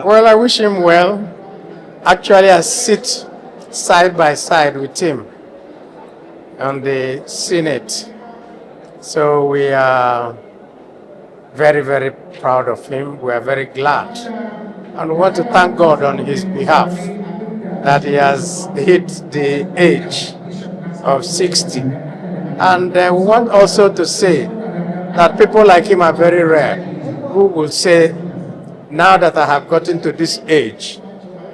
Well, I wish him well. Actually, I sit side by side with him on the Senate. So we are very, very proud of him. We are very glad. And we want to thank God on his behalf that he has hit the age of 60. And we want also to say that people like him are very rare, who will say, now that I have gotten to this age,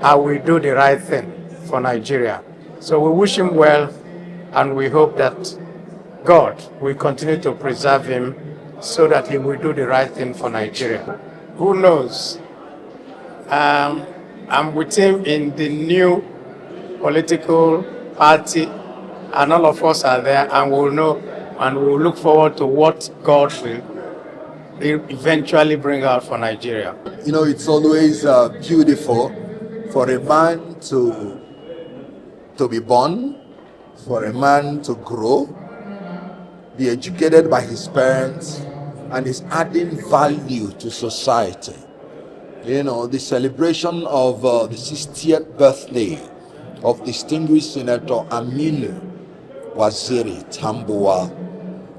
I will do the right thing for Nigeria. So we wish him well, and we hope that God will continue to preserve him so that he will do the right thing for Nigeria. Who knows? I'm with him in the new political party, and all of us are there, and we'll know, and we'll look forward to what God will eventually bring out for Nigeria. You know, it's always beautiful for a man to be born, for a man to grow, be educated by his parents, and is adding value to society. You know, the celebration of the 60th birthday of distinguished Senator Aminu Waziri Tambuwal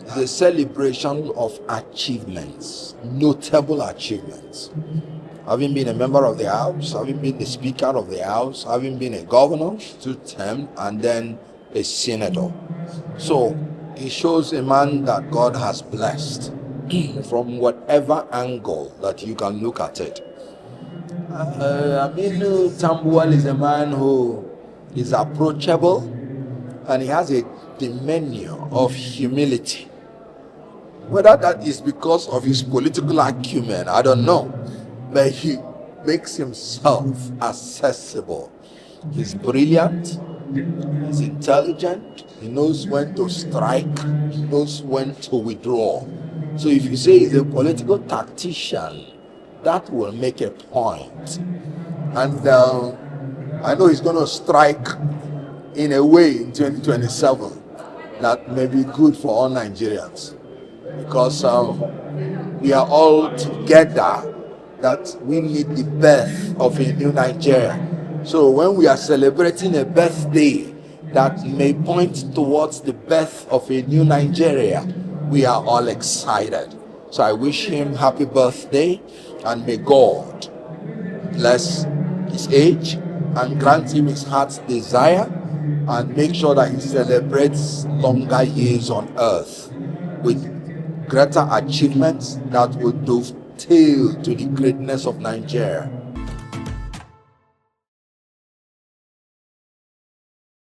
is a celebration of achievements, notable achievements. Having been a member of the House, having been the Speaker of the House, having been a governor, 2 terms, and then a senator. So it shows a man that God has blessed from whatever angle that you can look at it. Aminu Tambuwal is a man who is approachable, and he has a demeanor of humility. Whether that is because of his political acumen, I don't know, but he makes himself accessible. He's brilliant, he's intelligent, he knows when to strike, he knows when to withdraw. So if you say he's a political tactician, that will make a point. And I know he's going to strike in a way in 2027 that may be good for all Nigerians, because we are all together that we need the birth of a new Nigeria. So when we are celebrating a birthday that may point towards the birth of a new Nigeria, we are all excited. So I wish him happy birthday, and may God bless his age and grant him his heart's desire, and make sure that he celebrates longer years on earth with greater achievements that will dovetail to the greatness of Nigeria.